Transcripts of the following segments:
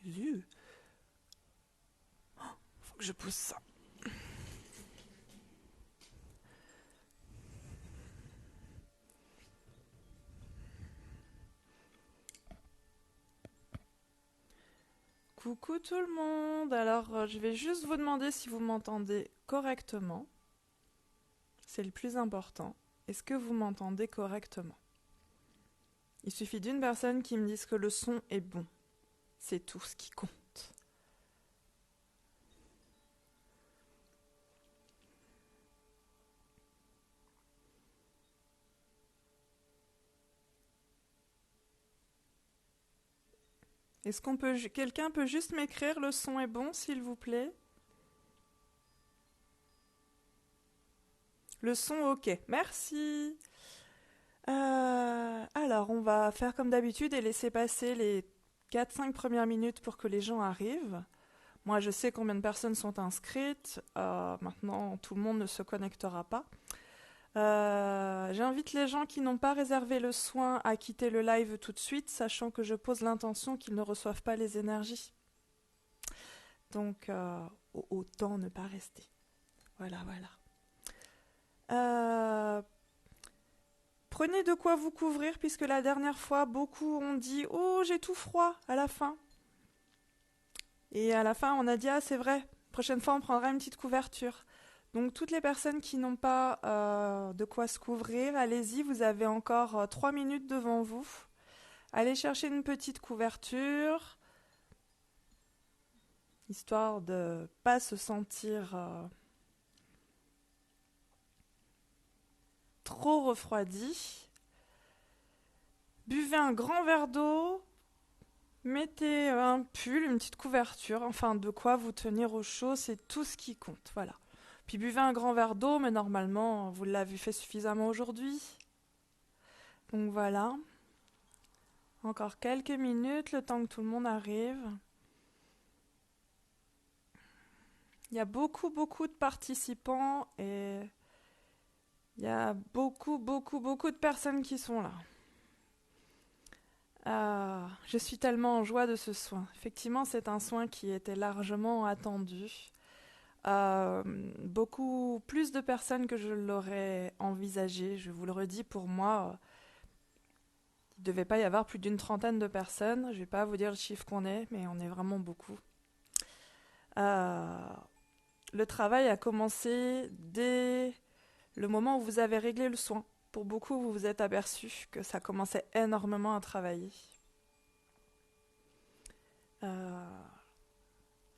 Zut. Faut que je pousse ça. Coucou tout le monde. Alors, je vais juste vous demander si vous m'entendez correctement. C'est le plus important. Est-ce que vous m'entendez correctement? Il suffit d'une personne qui me dise que le son est bon. C'est tout ce qui compte. Est-ce qu'on peut, quelqu'un peut juste m'écrire le son est bon, s'il vous plaît? Le son ok. Merci. Alors, on va faire comme d'habitude et laisser passer les 4-5 premières minutes pour que les gens arrivent. Moi, je sais combien de personnes sont inscrites. Maintenant, tout le monde ne se connectera pas. J'invite les gens qui n'ont pas réservé le soin à quitter le live tout de suite, sachant que je pose l'intention qu'ils ne reçoivent pas les énergies. Donc, autant ne pas rester. Voilà, voilà. Prenez de quoi vous couvrir, puisque la dernière fois, beaucoup ont dit « Oh, j'ai tout froid » à la fin. Et à la fin, on a dit « Ah, c'est vrai, prochaine fois, on prendra une petite couverture ». Donc, toutes les personnes qui n'ont pas de quoi se couvrir, allez-y, vous avez encore 3 minutes devant vous. Allez chercher une petite couverture, histoire de ne pas se sentir trop refroidi. Buvez un grand verre d'eau, mettez un pull, une petite couverture, enfin de quoi vous tenir au chaud, c'est tout ce qui compte, voilà. Puis buvez un grand verre d'eau, mais normalement, vous l'avez fait suffisamment aujourd'hui. Donc voilà. Encore quelques minutes, le temps que tout le monde arrive. Il y a beaucoup de participants et il y a beaucoup de personnes qui sont là. Je suis tellement en joie de ce soin. Effectivement, c'est un soin qui était largement attendu. Beaucoup plus de personnes que je l'aurais envisagé. Je vous le redis, pour moi, il ne devait pas y avoir plus d'une trentaine de personnes. Je ne vais pas vous dire le chiffre qu'on est, mais on est vraiment beaucoup. Le travail a commencé dès le moment où vous avez réglé le soin. Pour beaucoup, vous vous êtes aperçu que ça commençait énormément à travailler.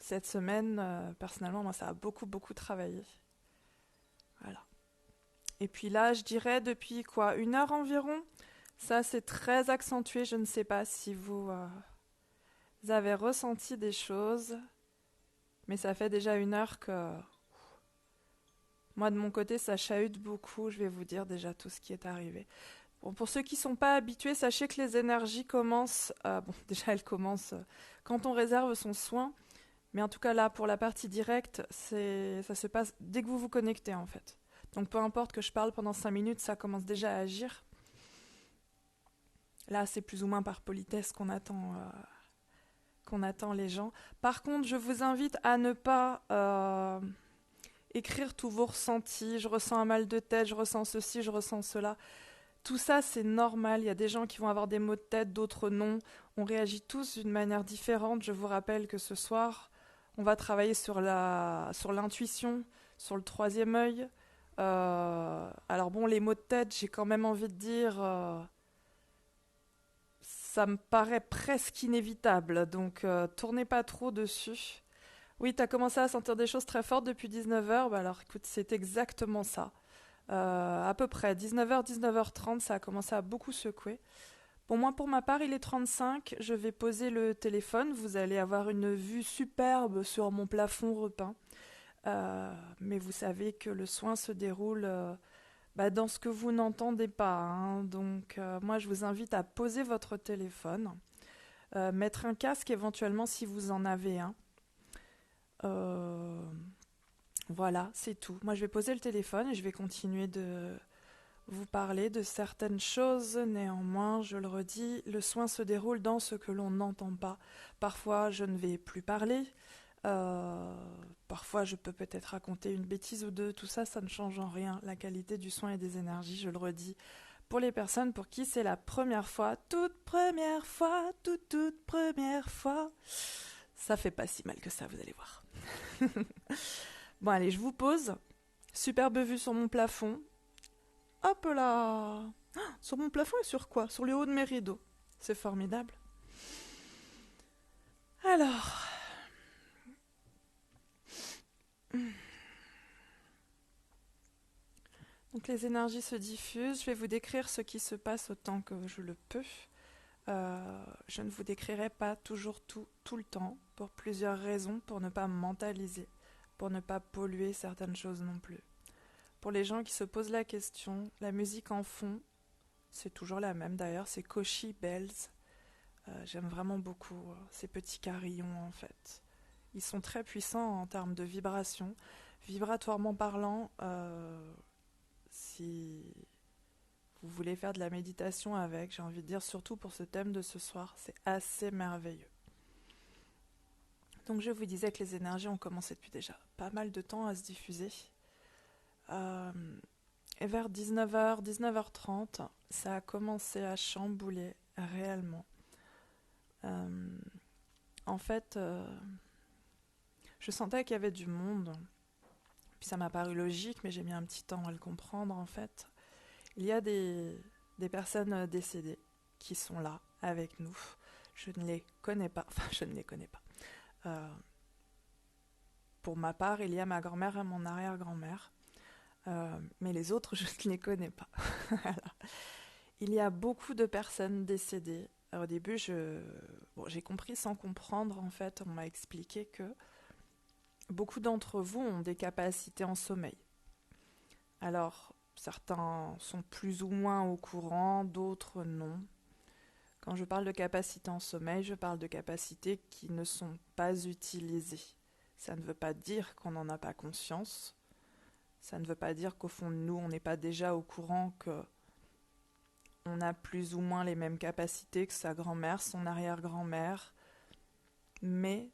Cette semaine, personnellement, moi, ça a beaucoup travaillé. Voilà. Et puis là, je dirais depuis quoi, 1 heure environ. Ça, c'est très accentué. Je ne sais pas si vous avez ressenti des choses, mais ça fait déjà 1 heure que moi, de mon côté, ça chahute beaucoup. Je vais vous dire déjà tout ce qui est arrivé. Bon, pour ceux qui ne sont pas habitués, sachez que les énergies commencent... bon, déjà, elles commencent quand on réserve son soin. Mais en tout cas, là, pour la partie directe, ça se passe dès que vous vous connectez, en fait. Donc, peu importe que je parle pendant 5 minutes, ça commence déjà à agir. Là, c'est plus ou moins par politesse qu'on attend les gens. Par contre, je vous invite à ne pas écrire tous vos ressentis. Je ressens un mal de tête, je ressens ceci, je ressens cela. Tout ça, c'est normal. Il y a des gens qui vont avoir des maux de tête, d'autres non. On réagit tous d'une manière différente. Je vous rappelle que ce soir, on va travailler sur l'intuition, sur le troisième œil. Alors bon, les maux de tête, j'ai quand même envie de dire, ça me paraît presque inévitable. Donc, tournez pas trop dessus. Oui, tu as commencé à sentir des choses très fortes depuis 19h. Bah alors, écoute, c'est exactement ça. À peu près 19h, 19h30, ça a commencé à beaucoup secouer. Bon, moi, pour ma part, il est 35. Je vais poser le téléphone. Vous allez avoir une vue superbe sur mon plafond repeint. Mais vous savez que le soin se déroule dans ce que vous n'entendez pas, hein. Donc, moi, je vous invite à poser votre téléphone, mettre un casque éventuellement si vous en avez un. Voilà, c'est tout. Moi, je vais poser le téléphone et je vais continuer de vous parler de certaines choses. Néanmoins, je le redis, le soin se déroule dans ce que l'on n'entend pas. Parfois, je ne vais plus parler. Parfois, je peux peut-être raconter une bêtise ou deux. Tout ça, ça ne change en rien la qualité du soin et des énergies, je le redis. Pour les personnes pour qui c'est la première fois, toute première fois, toute première fois, ça fait pas si mal que ça, vous allez voir. Bon, allez, je vous pose. Superbe vue sur mon plafond. Hop là! Sur mon plafond et sur quoi? Sur le haut de mes rideaux. C'est formidable. Alors. Donc les énergies se diffusent. Je vais vous décrire ce qui se passe autant que je le peux. Je ne vous décrirai pas toujours tout le temps, pour plusieurs raisons, pour ne pas mentaliser, pour ne pas polluer certaines choses non plus. Pour les gens qui se posent la question, la musique en fond, c'est toujours la même d'ailleurs, c'est Koshi Bells. J'aime vraiment beaucoup ces petits carillons en fait. Ils sont très puissants en termes de vibration. Vibratoirement parlant, si vous voulez faire de la méditation avec, j'ai envie de dire surtout pour ce thème de ce soir, c'est assez merveilleux. Donc je vous disais que les énergies ont commencé depuis déjà pas mal de temps à se diffuser. Et vers 19h, 19h30, ça a commencé à chambouler réellement. En fait, je sentais qu'il y avait du monde. Puis ça m'a paru logique, mais j'ai mis un petit temps à le comprendre en fait. Il y a des personnes décédées qui sont là avec nous. Je ne les connais pas. Enfin, je ne les connais pas. Pour ma part, il y a ma grand-mère et mon arrière-grand-mère. Mais les autres, je ne les connais pas. Voilà. Il y a beaucoup de personnes décédées. Au début, j'ai compris sans comprendre, en fait. On m'a expliqué que beaucoup d'entre vous ont des capacités en sommeil. Alors, certains sont plus ou moins au courant, d'autres non. Quand je parle de capacité en sommeil, je parle de capacités qui ne sont pas utilisées. Ça ne veut pas dire qu'on n'en a pas conscience. Ça ne veut pas dire qu'au fond de nous, on n'est pas déjà au courant que on a plus ou moins les mêmes capacités que sa grand-mère, son arrière-grand-mère, mais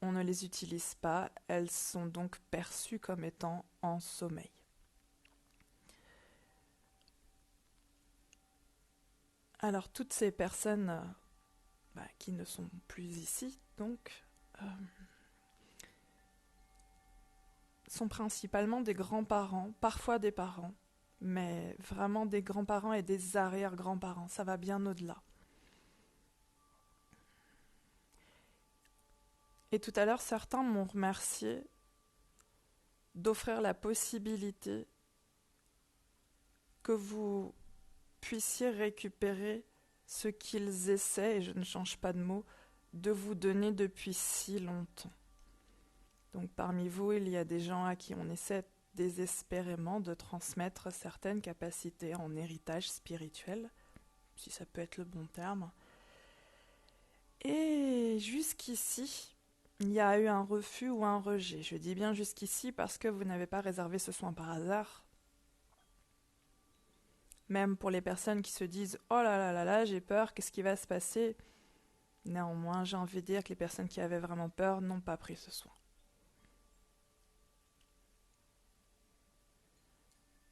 on ne les utilise pas. Elles sont donc perçues comme étant en sommeil. Alors toutes ces personnes qui ne sont plus ici, donc, sont principalement des grands-parents, parfois des parents, mais vraiment des grands-parents et des arrière-grands-parents, ça va bien au-delà. Et tout à l'heure, certains m'ont remercié d'offrir la possibilité que vous puissiez récupérer ce qu'ils essaient, et je ne change pas de mot, de vous donner depuis si longtemps. Donc parmi vous, il y a des gens à qui on essaie désespérément de transmettre certaines capacités en héritage spirituel, si ça peut être le bon terme. Et jusqu'ici, il y a eu un refus ou un rejet. Je dis bien jusqu'ici parce que vous n'avez pas réservé ce soin par hasard. Même pour les personnes qui se disent « Oh là là là là, j'ai peur, qu'est-ce qui va se passer ?» Néanmoins, j'ai envie de dire que les personnes qui avaient vraiment peur n'ont pas pris ce soin.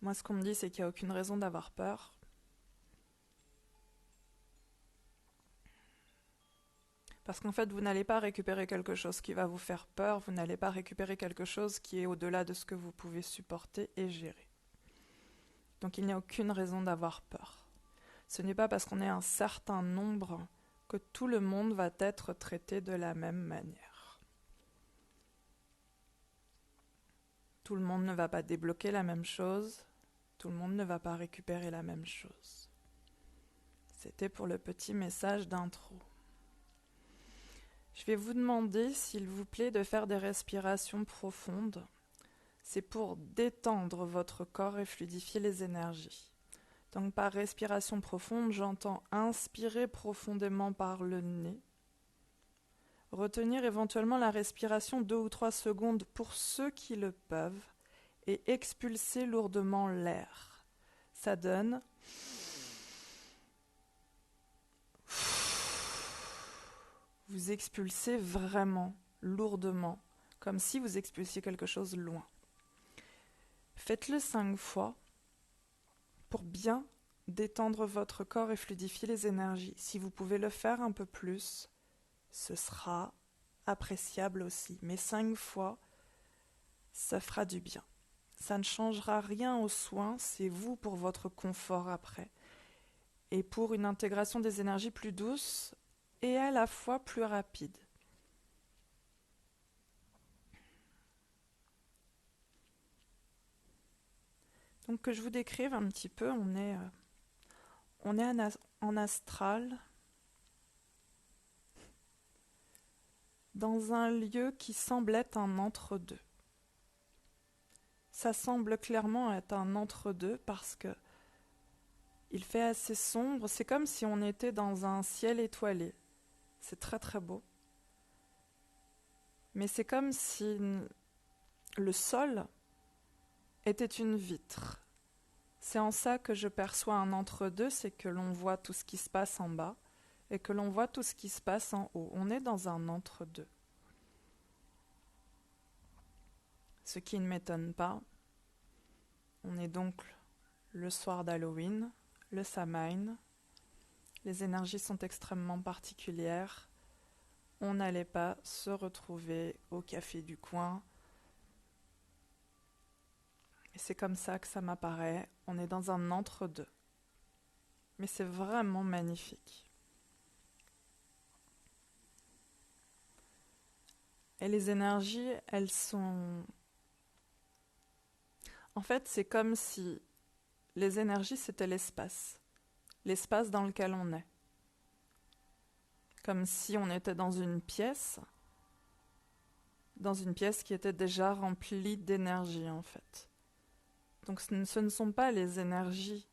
Moi, ce qu'on me dit, c'est qu'il n'y a aucune raison d'avoir peur. Parce qu'en fait, vous n'allez pas récupérer quelque chose qui va vous faire peur, vous n'allez pas récupérer quelque chose qui est au-delà de ce que vous pouvez supporter et gérer. Donc il n'y a aucune raison d'avoir peur. Ce n'est pas parce qu'on est un certain nombre que tout le monde va être traité de la même manière. Tout le monde ne va pas débloquer la même chose, tout le monde ne va pas récupérer la même chose. C'était pour le petit message d'intro. Je vais vous demander, s'il vous plaît, de faire des respirations profondes. C'est pour détendre votre corps et fluidifier les énergies. Donc par respiration profonde, j'entends inspirer profondément par le nez. Retenir éventuellement la respiration 2 ou 3 secondes pour ceux qui le peuvent et expulser lourdement l'air. ça donne. Vous expulsez vraiment, lourdement, comme si vous expulsiez quelque chose loin. Faites-le 5 fois pour bien détendre votre corps et fluidifier les énergies. Si vous pouvez le faire un peu plus, ce sera appréciable aussi. Mais 5 fois, ça fera du bien. Ça ne changera rien aux soins, c'est vous pour votre confort après. Et pour une intégration des énergies plus douce et à la fois plus rapide. Donc que je vous décrive un petit peu, on est en astral, dans un lieu qui semble être un entre-deux. Ça semble clairement être un entre-deux parce que il fait assez sombre, c'est comme si on était dans un ciel étoilé. C'est très très beau. Mais c'est comme si le sol était une vitre. C'est en ça que je perçois un entre-deux, c'est que l'on voit tout ce qui se passe en bas et que l'on voit tout ce qui se passe en haut. On est dans un entre-deux. Ce qui ne m'étonne pas. On est donc le soir d'Halloween, le Samhain. Les énergies sont extrêmement particulières. On n'allait pas se retrouver au café du coin. Et c'est comme ça que ça m'apparaît. On est dans un entre-deux. Mais c'est vraiment magnifique. Et les énergies, elles sont... En fait, c'est comme si les énergies, c'était l'espace. L'espace dans lequel on est. Comme si on était dans une pièce qui était déjà remplie d'énergie, en fait. Donc ce ne sont pas les énergies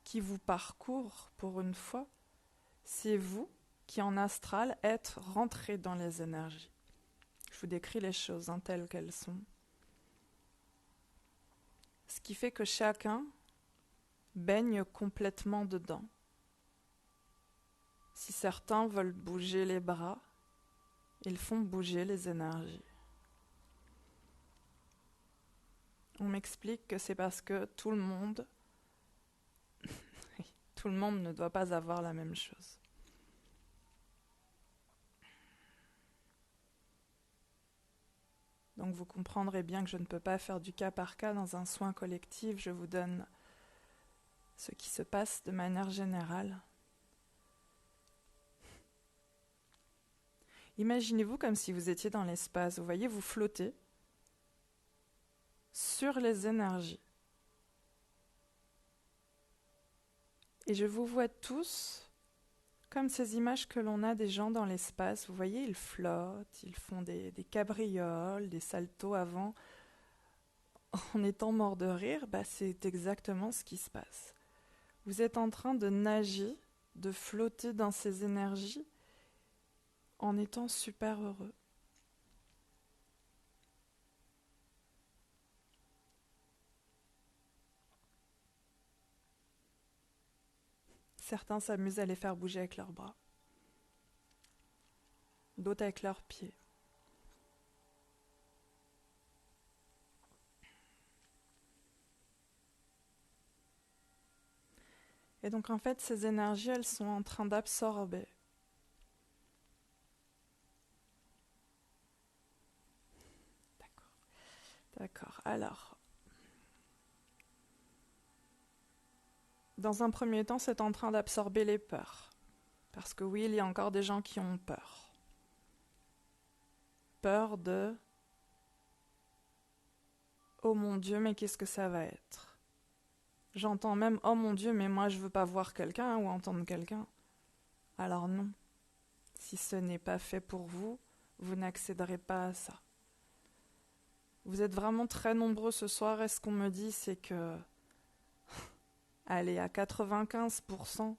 qui vous parcourent pour une fois, c'est vous qui en astral êtes rentré dans les énergies. Je vous décris les choses telles qu'elles sont. Ce qui fait que chacun baigne complètement dedans. Si certains veulent bouger les bras, ils font bouger les énergies. On m'explique que c'est parce que tout le monde ne doit pas avoir la même chose. Donc vous comprendrez bien que je ne peux pas faire du cas par cas dans un soin collectif. Je vous donne ce qui se passe de manière générale. Imaginez-vous comme si vous étiez dans l'espace. Vous voyez, vous flottez sur les énergies. Et je vous vois tous comme ces images que l'on a des gens dans l'espace. Vous voyez, ils flottent, ils font des cabrioles, des saltos avant. En étant mort de rire, c'est exactement ce qui se passe. Vous êtes en train de nager, de flotter dans ces énergies en étant super heureux. Certains s'amusent à les faire bouger avec leurs bras, d'autres avec leurs pieds. Et donc en fait, ces énergies, elles sont en train d'absorber. D'accord. Alors, dans un premier temps, c'est en train d'absorber les peurs. Parce que oui, il y a encore des gens qui ont peur. Peur de « Oh mon Dieu, mais qu'est-ce que ça va être ?» J'entends même « Oh mon Dieu, mais moi je veux pas voir quelqu'un ou entendre quelqu'un. » Alors non. Si ce n'est pas fait pour vous, vous n'accéderez pas à ça. Vous êtes vraiment très nombreux ce soir et ce qu'on me dit, c'est que... Allez, à 95%,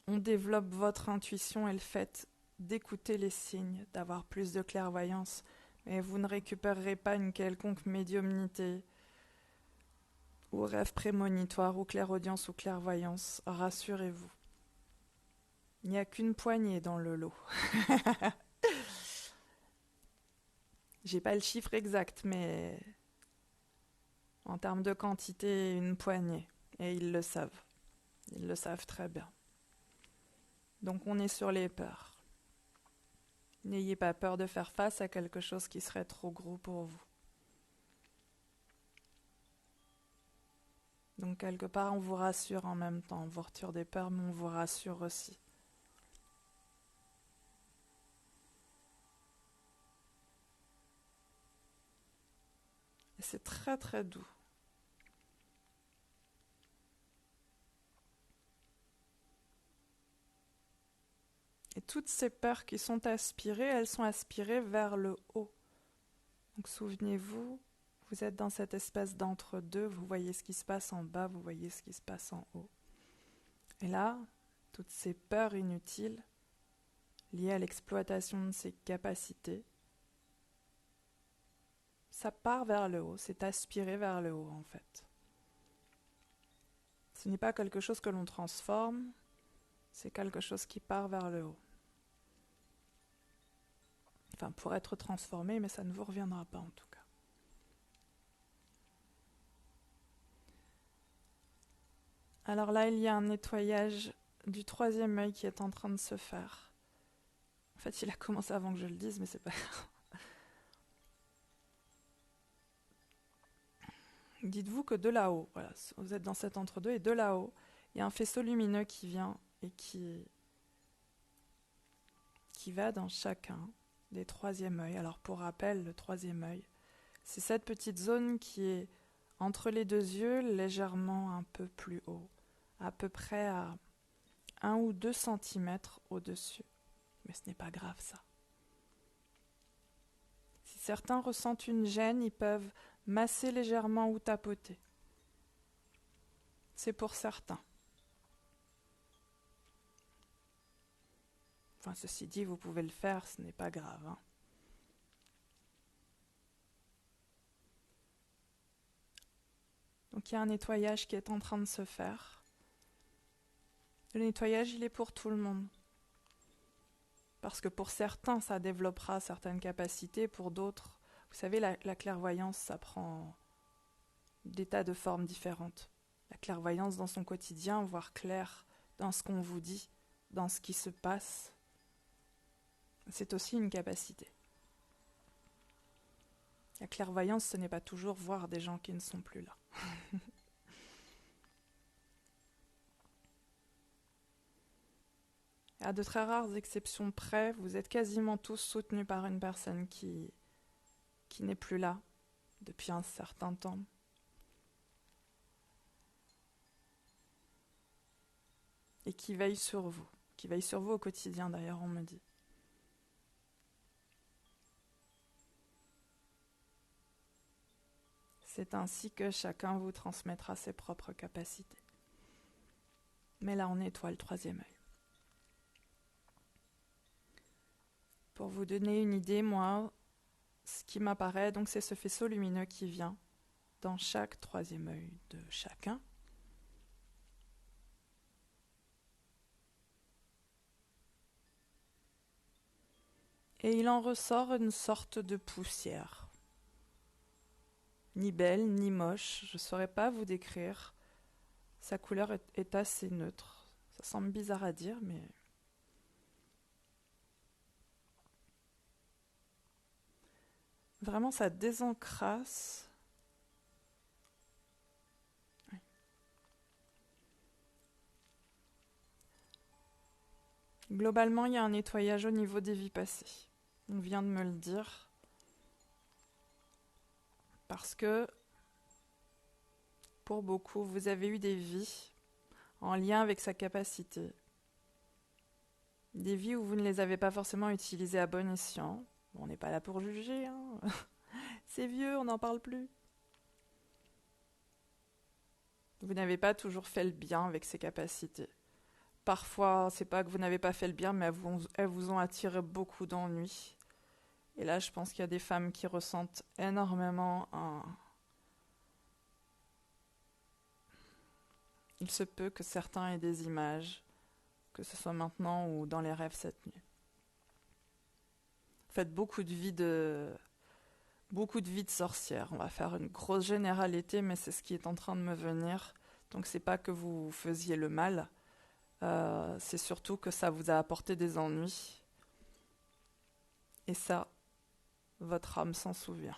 on développe votre intuition et le fait d'écouter les signes, d'avoir plus de clairvoyance. Mais vous ne récupérerez pas une quelconque médiumnité ou rêve prémonitoire, ou clairaudience, ou clairvoyance, rassurez-vous. Il n'y a qu'une poignée dans le lot. J'ai pas le chiffre exact, mais en termes de quantité, une poignée. Et ils le savent. Ils le savent très bien. Donc on est sur les peurs. N'ayez pas peur de faire face à quelque chose qui serait trop gros pour vous. Donc quelque part, on vous rassure en même temps. On vous retire des peurs, mais on vous rassure aussi. Et c'est très très doux. Et toutes ces peurs qui sont aspirées, elles sont aspirées vers le haut. Donc souvenez-vous, vous êtes dans cette espèce d'entre-deux, vous voyez ce qui se passe en bas, vous voyez ce qui se passe en haut. Et là, toutes ces peurs inutiles, liées à l'exploitation de ses capacités, ça part vers le haut, c'est aspiré vers le haut en fait. Ce n'est pas quelque chose que l'on transforme, c'est quelque chose qui part vers le haut. Enfin, pour être transformé, mais ça ne vous reviendra pas en tout cas. Alors là, il y a un nettoyage du troisième œil qui est en train de se faire. En fait, il a commencé avant que je le dise, mais c'est pas grave. Dites-vous que de là-haut, voilà, vous êtes dans cet entre-deux, et de là-haut, il y a un faisceau lumineux qui vient et qui va dans chacun des troisièmes œils. Alors pour rappel, le troisième œil, c'est cette petite zone qui est entre les deux yeux, légèrement un peu plus haut, à peu près à 1 ou 2 centimètres au-dessus. Mais ce n'est pas grave ça. Si certains ressentent une gêne, ils peuvent masser légèrement ou tapoter. C'est pour certains. Enfin, ceci dit, vous pouvez le faire, ce n'est pas grave. Hein. Donc il y a un nettoyage qui est en train de se faire. Le nettoyage, il est pour tout le monde. Parce que pour certains, ça développera certaines capacités, pour d'autres, vous savez, la clairvoyance, ça prend des tas de formes différentes. La clairvoyance dans son quotidien, voir clair dans ce qu'on vous dit, dans ce qui se passe, c'est aussi une capacité. La clairvoyance, ce n'est pas toujours voir des gens qui ne sont plus là. À de très rares exceptions près, vous êtes quasiment tous soutenus par une personne qui n'est plus là depuis un certain temps. Et qui veille sur vous au quotidien d'ailleurs, on me dit. C'est ainsi que chacun vous transmettra ses propres capacités. Mais là, on nettoie le troisième œil. Pour vous donner une idée, moi, ce qui m'apparaît, donc c'est ce faisceau lumineux qui vient dans chaque troisième œil de chacun. Et il en ressort une sorte de poussière. Ni belle, ni moche, je ne saurais pas vous décrire. Sa couleur est assez neutre. Ça semble bizarre à dire, mais... Vraiment, ça désencrasse. Oui. Globalement, il y a un nettoyage au niveau des vies passées. On vient de me le dire. Parce que, pour beaucoup, vous avez eu des vies en lien avec sa capacité. Des vies où vous ne les avez pas forcément utilisées à bon escient. Bon, on n'est pas là pour juger, hein. C'est vieux, on n'en parle plus. Vous n'avez pas toujours fait le bien avec ces capacités. Parfois, c'est pas que vous n'avez pas fait le bien, mais elles vous ont attiré beaucoup d'ennuis. Et là, je pense qu'il y a des femmes qui ressentent énormément il se peut que certains aient des images, que ce soit maintenant ou dans les rêves cette nuit. Faites beaucoup de vie de sorcière. On va faire une grosse généralité, mais c'est ce qui est en train de me venir. Donc c'est pas que vous faisiez le mal, c'est surtout que ça vous a apporté des ennuis. Et ça, votre âme s'en souvient.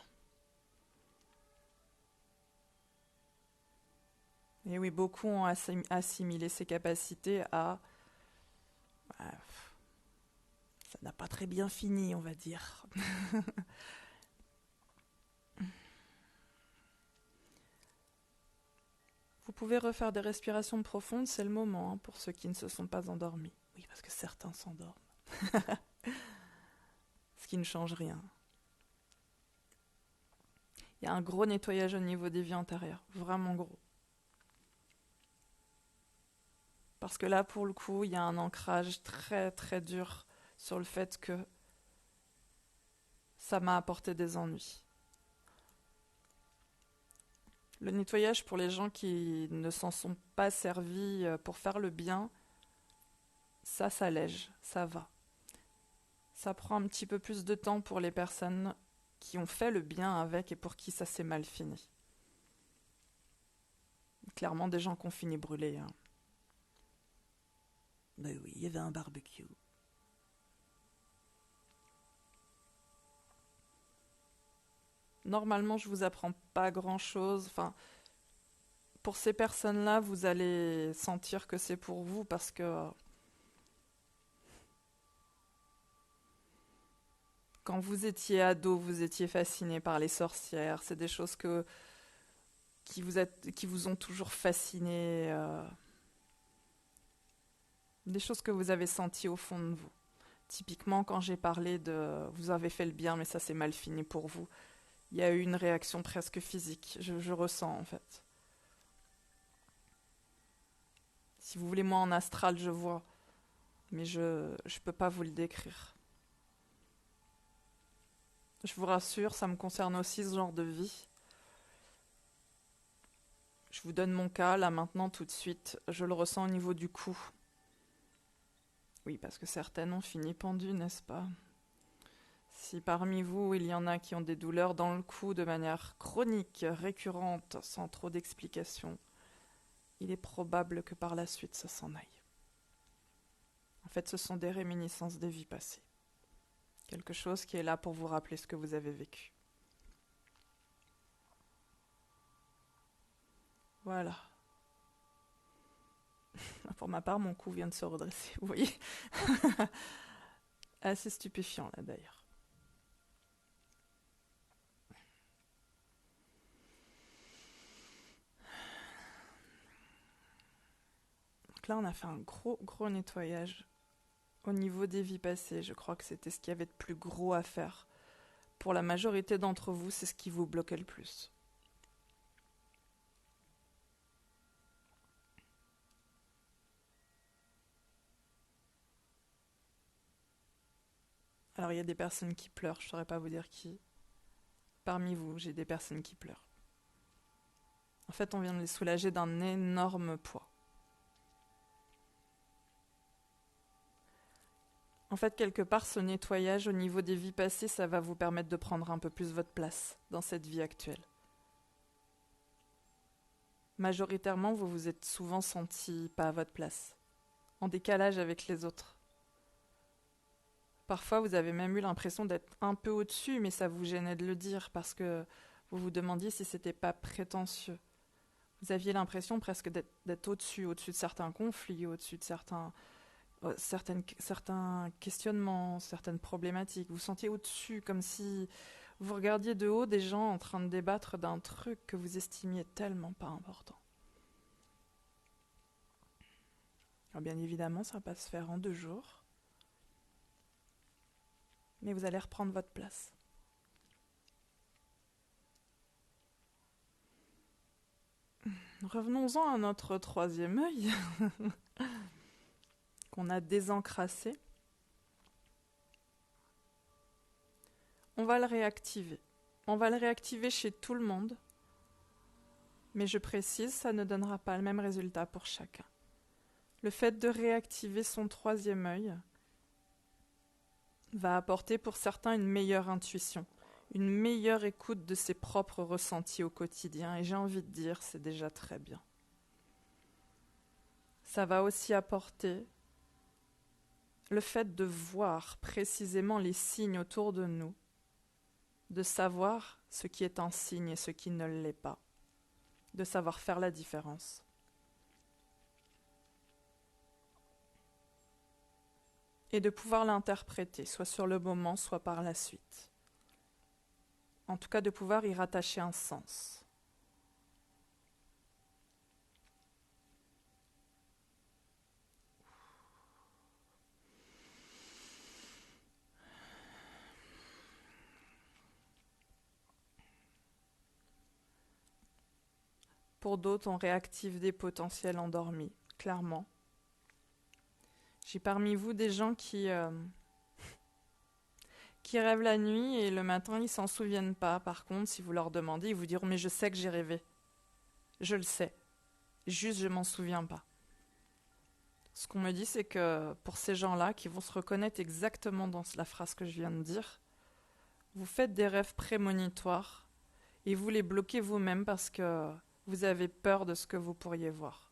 Et oui, beaucoup ont assimilé ces capacités à... ça n'a pas très bien fini, on va dire. Vous pouvez refaire des respirations profondes, c'est le moment, pour ceux qui ne se sont pas endormis. Oui, parce que certains s'endorment. Ce qui ne change rien. Il y a un gros nettoyage au niveau des vies antérieures, vraiment gros. Parce que là, pour le coup, il y a un ancrage très très dur sur le fait que ça m'a apporté des ennuis. Le nettoyage pour les gens qui ne s'en sont pas servis pour faire le bien, ça s'allège, ça va. Ça prend un petit peu plus de temps pour les personnes qui ont fait le bien avec et pour qui ça s'est mal fini. Clairement, des gens qui ont fini brûlés. Hein. Ben oui, il y avait un barbecue. Normalement, je vous apprends pas grand-chose. Enfin, pour ces personnes-là, vous allez sentir que c'est pour vous parce que quand vous étiez ado, vous étiez fasciné par les sorcières. C'est des choses qui vous ont toujours fasciné. Des choses que vous avez senties au fond de vous. Typiquement, quand j'ai parlé de vous avez fait le bien, mais ça s'est mal fini pour vous, il y a eu une réaction presque physique. Je ressens en fait. Si vous voulez, moi en astral, je vois, mais je ne peux pas vous le décrire. Je vous rassure, ça me concerne aussi ce genre de vie. Je vous donne mon cas, là maintenant, tout de suite. Je le ressens au niveau du cou. Oui, parce que certaines ont fini pendues, n'est-ce pas? Si parmi vous, il y en a qui ont des douleurs dans le cou de manière chronique, récurrente, sans trop d'explications, il est probable que par la suite ça s'en aille. En fait, ce sont des réminiscences des vies passées. Quelque chose qui est là pour vous rappeler ce que vous avez vécu. Voilà. Pour ma part, mon cou vient de se redresser, vous voyez. Assez stupéfiant là d'ailleurs. Donc là, on a fait un gros nettoyage au niveau des vies passées. Je crois que c'était ce qu'il y avait de plus gros à faire. Pour la majorité d'entre vous, c'est ce qui vous bloquait le plus. Alors, il y a des personnes qui pleurent, je ne saurais pas vous dire qui. Parmi vous, j'ai des personnes qui pleurent. En fait, on vient de les soulager d'un énorme poids. En fait, quelque part, ce nettoyage au niveau des vies passées, ça va vous permettre de prendre un peu plus votre place dans cette vie actuelle. Majoritairement, vous vous êtes souvent senti pas à votre place, en décalage avec les autres. Parfois, vous avez même eu l'impression d'être un peu au-dessus, mais ça vous gênait de le dire parce que vous vous demandiez si c'était pas prétentieux. Vous aviez l'impression presque d'être au-dessus de certains conflits, au-dessus de certains questionnements, certaines problématiques. Vous sentiez au-dessus, comme si vous regardiez de haut des gens en train de débattre d'un truc que vous estimiez tellement pas important. Alors bien évidemment, ça ne va pas se faire en 2 jours, mais vous allez reprendre votre place. Revenons-en à notre troisième œil, qu'on a désencrassé. On va le réactiver. On va le réactiver chez tout le monde. Mais je précise, ça ne donnera pas le même résultat pour chacun. Le fait de réactiver son troisième œil va apporter pour certains une meilleure intuition, une meilleure écoute de ses propres ressentis au quotidien, et j'ai envie de dire, c'est déjà très bien. Ça va aussi apporter le fait de voir précisément les signes autour de nous, de savoir ce qui est un signe et ce qui ne l'est pas, de savoir faire la différence. Et de pouvoir l'interpréter, soit sur le moment, soit par la suite. En tout cas, de pouvoir y rattacher un sens. Pour d'autres, on réactive des potentiels endormis, clairement. J'ai parmi vous des gens qui rêvent la nuit et le matin, ils s'en souviennent pas. Par contre, si vous leur demandez, ils vous diront « mais je sais que j'ai rêvé. Je le sais. Juste, je m'en souviens pas. » Ce qu'on me dit, c'est que pour ces gens-là, qui vont se reconnaître exactement dans la phrase que je viens de dire, vous faites des rêves prémonitoires et vous les bloquez vous-même parce que vous avez peur de ce que vous pourriez voir.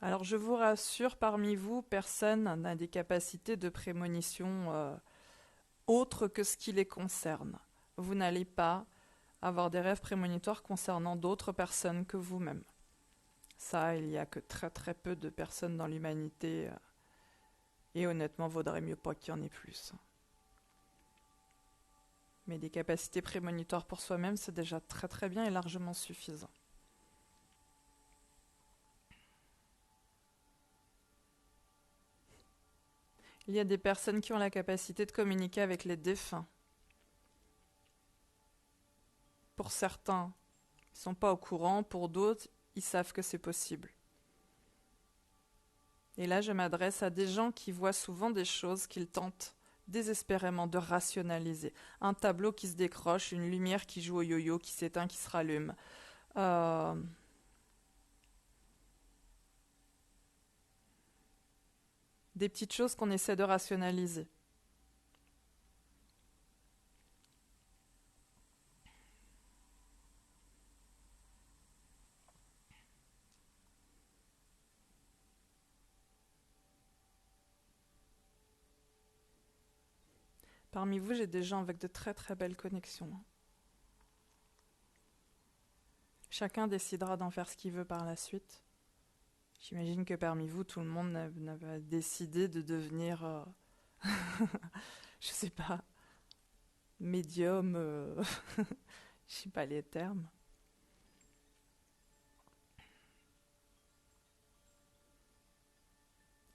Alors je vous rassure, parmi vous, personne n'a des capacités de prémonition autres que ce qui les concerne. Vous n'allez pas avoir des rêves prémonitoires concernant d'autres personnes que vous-même. Ça, il n'y a que très très peu de personnes dans l'humanité et honnêtement, vaudrait mieux pas qu'il y en ait plus. Mais des capacités prémonitoires pour soi-même, c'est déjà très très bien et largement suffisant. Il y a des personnes qui ont la capacité de communiquer avec les défunts. Pour certains, ils ne sont pas au courant, pour d'autres, ils savent que c'est possible. Et là, je m'adresse à des gens qui voient souvent des choses qu'ils tentent désespérément de rationaliser. Un tableau qui se décroche, une lumière qui joue au yo-yo, qui s'éteint, qui se rallume. Des petites choses qu'on essaie de rationaliser. Parmi vous, j'ai des gens avec de très très belles connexions. Chacun décidera d'en faire ce qu'il veut par la suite. J'imagine que parmi vous, tout le monde n'a pas décidé de devenir, je sais pas, médium, je sais pas les termes.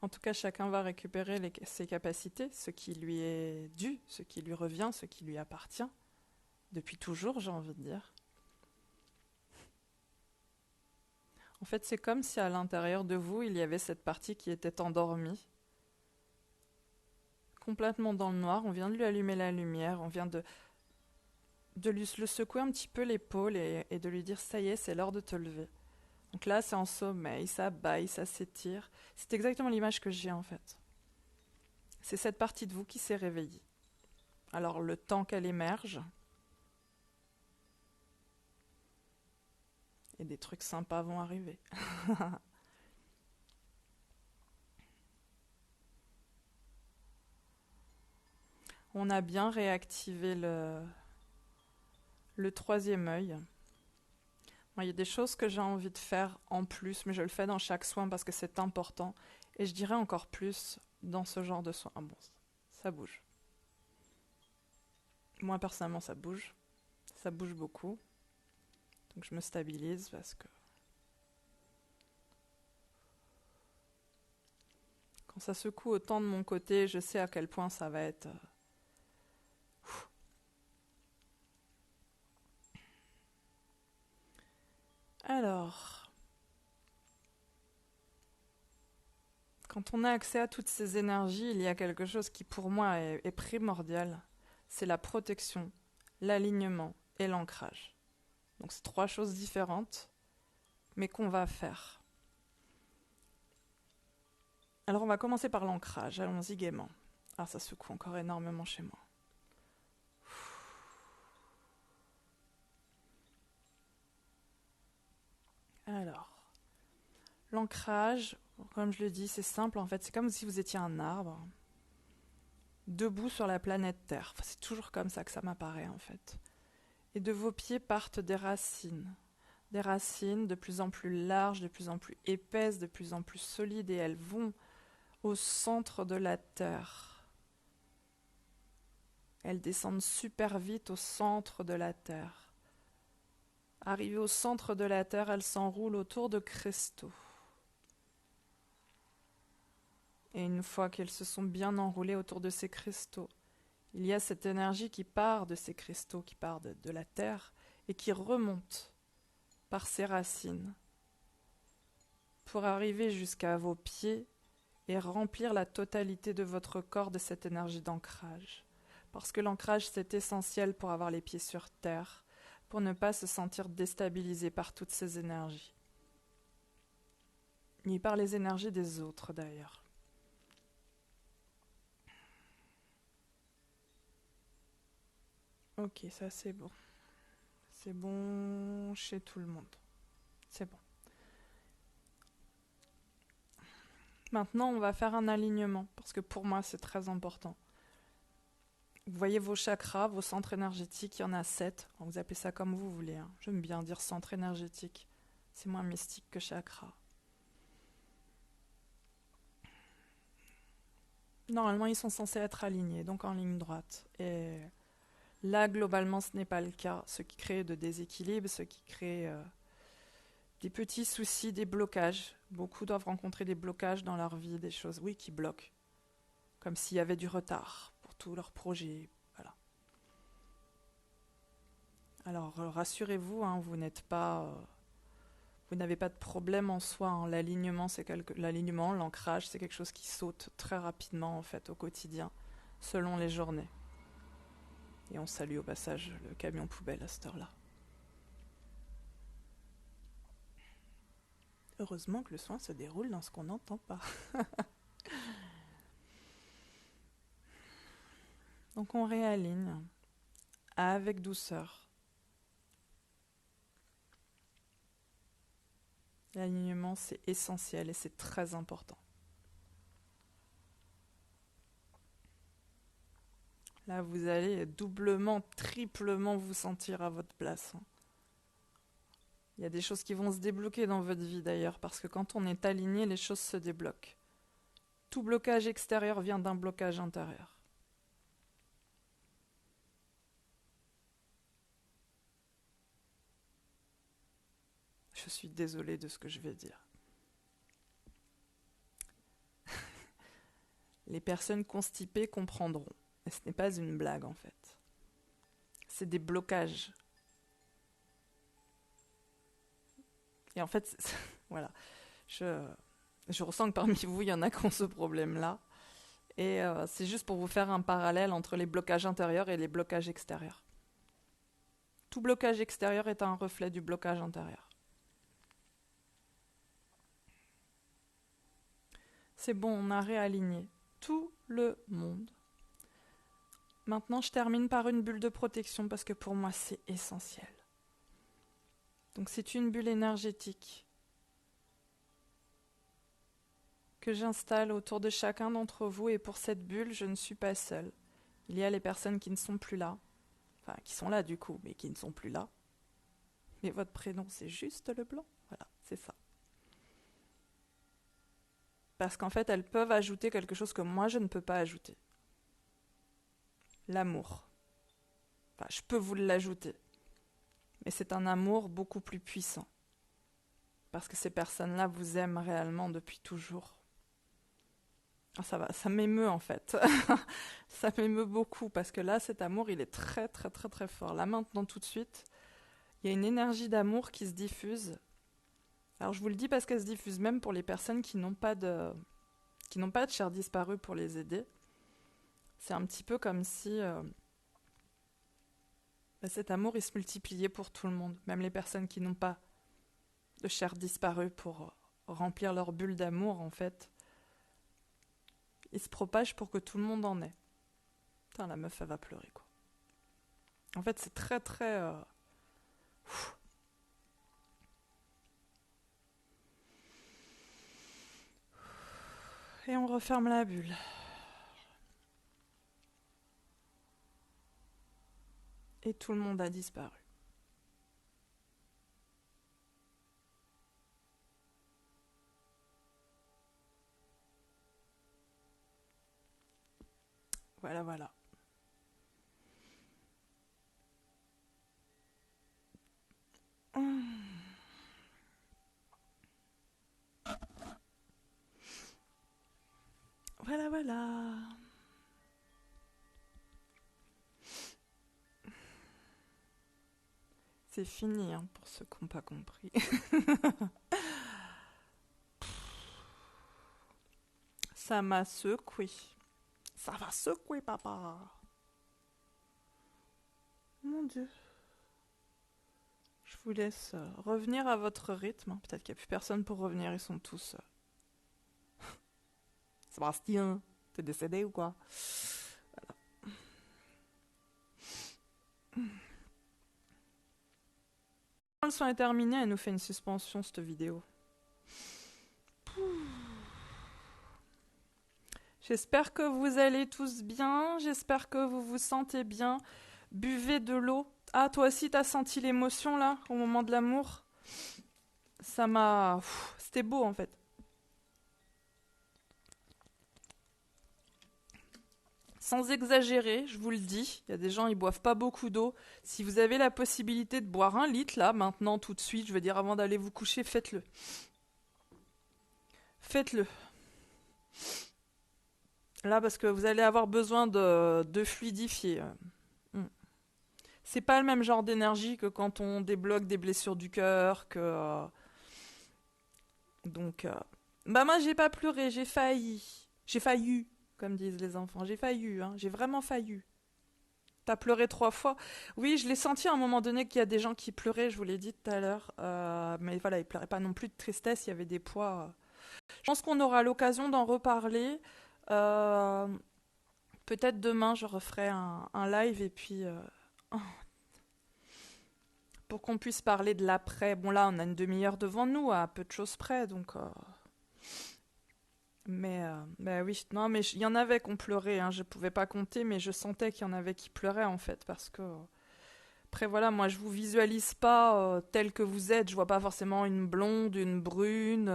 En tout cas, chacun va récupérer ses capacités, ce qui lui est dû, ce qui lui revient, ce qui lui appartient. Depuis toujours, j'ai envie de dire. En fait, c'est comme si à l'intérieur de vous, il y avait cette partie qui était endormie, complètement dans le noir. On vient de lui allumer la lumière, on vient de lui le secouer un petit peu l'épaule et de lui dire « ça y est, c'est l'heure de te lever ». Donc là, c'est en sommeil, ça bâille, ça s'étire. C'est exactement l'image que j'ai en fait. C'est cette partie de vous qui s'est réveillée. Alors le temps qu'elle émerge, et des trucs sympas vont arriver. On a bien réactivé le troisième œil. Bon, il y a des choses que j'ai envie de faire en plus, mais je le fais dans chaque soin parce que c'est important. Et je dirais encore plus dans ce genre de soin. Ah bon, ça bouge. Moi, personnellement, ça bouge. Ça bouge beaucoup. Donc je me stabilise parce que quand ça secoue autant de mon côté, je sais à quel point ça va être... Alors, Quand on a accès à toutes ces énergies, il y a quelque chose qui pour moi est primordial, c'est la protection, l'alignement et l'ancrage. Donc c'est 3 choses différentes, mais qu'on va faire. Alors on va commencer par l'ancrage, allons-y gaiement. Ah, ça secoue encore énormément chez moi. Alors, l'ancrage, comme je le dis, c'est simple en fait, c'est comme si vous étiez un arbre, debout sur la planète Terre. Enfin, c'est toujours comme ça que ça m'apparaît en fait. Et de vos pieds partent des racines. Des racines de plus en plus larges, de plus en plus épaisses, de plus en plus solides, et elles vont au centre de la Terre. Elles descendent super vite au centre de la Terre. Arrivées au centre de la Terre, elles s'enroulent autour de cristaux. Et une fois qu'elles se sont bien enroulées autour de ces cristaux, il y a cette énergie qui part de ces cristaux, qui part de la Terre, et qui remonte par ses racines pour arriver jusqu'à vos pieds et remplir la totalité de votre corps de cette énergie d'ancrage. Parce que l'ancrage, c'est essentiel pour avoir les pieds sur terre, pour ne pas se sentir déstabilisé par toutes ces énergies. Ni par les énergies des autres d'ailleurs. Ok, ça c'est bon. C'est bon chez tout le monde. C'est bon. Maintenant, on va faire un alignement, parce que pour moi, c'est très important. Vous voyez vos chakras, vos centres énergétiques, il y en a 7. Vous appelez ça comme vous voulez. J'aime bien dire centre énergétique. C'est moins mystique que chakra. Normalement, ils sont censés être alignés, donc en ligne droite. Et là, globalement, ce n'est pas le cas. Ce qui crée de déséquilibre, ce qui crée des petits soucis, des blocages. Beaucoup doivent rencontrer des blocages dans leur vie, des choses, oui, qui bloquent. Comme s'il y avait du retard pour tous leurs projets. Voilà. Alors, rassurez-vous, vous n'êtes pas... vous n'avez pas de problème en soi. L'alignement, l'alignement, l'ancrage, c'est quelque chose qui saute très rapidement, en fait, au quotidien, selon les journées. Et on salue au passage le camion poubelle à cette heure-là. Heureusement que le soin se déroule dans ce qu'on n'entend pas. Donc on réaligne avec douceur. L'alignement, c'est essentiel et c'est très important. Là, vous allez doublement, triplement vous sentir à votre place. Il y a des choses qui vont se débloquer dans votre vie d'ailleurs, parce que quand on est aligné, les choses se débloquent. Tout blocage extérieur vient d'un blocage intérieur. Je suis désolée de ce que je vais dire. Les personnes constipées comprendront. Et ce n'est pas une blague en fait. C'est des blocages. Et en fait, voilà. Je ressens que parmi vous, il y en a qui ont ce problème-là. Et c'est juste pour vous faire un parallèle entre les blocages intérieurs et les blocages extérieurs. Tout blocage extérieur est un reflet du blocage intérieur. C'est bon, on a réaligné tout le monde. Maintenant, je termine par une bulle de protection parce que pour moi, c'est essentiel. Donc, c'est une bulle énergétique que j'installe autour de chacun d'entre vous. Et pour cette bulle, je ne suis pas seule. Il y a les personnes qui ne sont plus là. Enfin, qui sont là du coup, mais qui ne sont plus là. Mais votre prénom, c'est juste le blanc. Voilà, c'est ça. Parce qu'en fait, elles peuvent ajouter quelque chose que moi, je ne peux pas ajouter. L'amour. Enfin, je peux vous l'ajouter. Mais c'est un amour beaucoup plus puissant. Parce que ces personnes-là vous aiment réellement depuis toujours. Ça m'émeut en fait. Ça m'émeut beaucoup parce que là, cet amour, il est très très très très fort. Là maintenant, tout de suite, il y a une énergie d'amour qui se diffuse. Alors je vous le dis parce qu'elle se diffuse même pour les personnes qui n'ont pas qui n'ont pas de chers disparus pour les aider. C'est un petit peu comme si cet amour il se multipliait pour tout le monde, même les personnes qui n'ont pas de chers disparus pour remplir leur bulle d'amour, en fait. Il se propage pour que tout le monde en ait. Putain, la meuf, elle va pleurer, quoi. En fait, c'est très, très... Et on referme la bulle. Et tout le monde a disparu. Voilà, voilà. Voilà, voilà. C'est fini, hein, pour ceux qui n'ont pas compris. Ça m'a secoué. Ça va secouer, papa. Mon Dieu. Je vous laisse revenir à votre rythme. Peut-être qu'il n'y a plus personne pour revenir. Ils sont tous... Sébastien, t'es décédé ou quoi? Voilà. Quand le son est terminé, elle nous fait une suspension, cette vidéo. J'espère que vous allez tous bien. J'espère que vous vous sentez bien. Buvez de l'eau. Ah, toi aussi, t'as senti l'émotion, là, au moment de l'amour? Ça m'a... C'était beau, en fait. Sans exagérer, je vous le dis, il y a des gens, ils boivent pas beaucoup d'eau. Si vous avez la possibilité de boire 1 litre, là, maintenant, tout de suite, je veux dire, avant d'aller vous coucher, faites-le. Faites-le. Là, parce que vous allez avoir besoin de fluidifier. C'est pas le même genre d'énergie que quand on débloque des blessures du cœur, que... Donc, bah moi, j'ai pas pleuré, j'ai failli. J'ai failli, comme disent les enfants. J'ai failli, hein. J'ai vraiment failli. T'as pleuré 3 fois. Oui, je l'ai senti à un moment donné qu'il y a des gens qui pleuraient, je vous l'ai dit tout à l'heure. Mais voilà, ils pleuraient pas non plus de tristesse, il y avait des poids. Je pense qu'on aura l'occasion d'en reparler. Euh, Peut-être demain, je referai un live et puis... pour qu'on puisse parler de l'après. Bon là, on a une demi-heure devant nous, à peu de choses près, donc... Mais oui, non, mais il y en avait qui ont pleuré, hein, je pouvais pas compter, mais je sentais qu'il y en avait qui pleuraient en fait, parce que... Après voilà, moi je vous visualise pas tel que vous êtes, je vois pas forcément une blonde, une brune,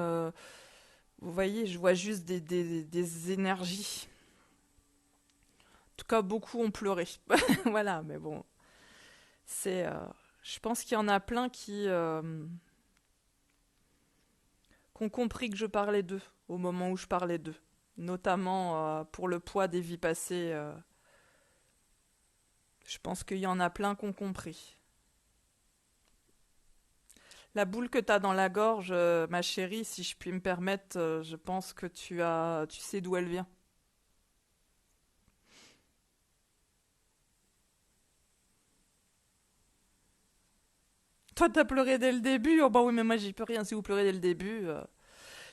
vous voyez, je vois juste des énergies. En tout cas, beaucoup ont pleuré. Voilà, mais bon, c'est... je pense qu'il y en a plein qui ont compris que je parlais d'eux au moment où je parlais d'eux. Notamment pour le poids des vies passées. Je pense qu'il y en a plein qui ont compris. La boule que tu as dans la gorge, ma chérie, si je puis me permettre, je pense que tu sais d'où elle vient. Toi, t'as pleuré dès le début. Oh bah oui, mais moi, j'y peux rien si vous pleurez dès le début.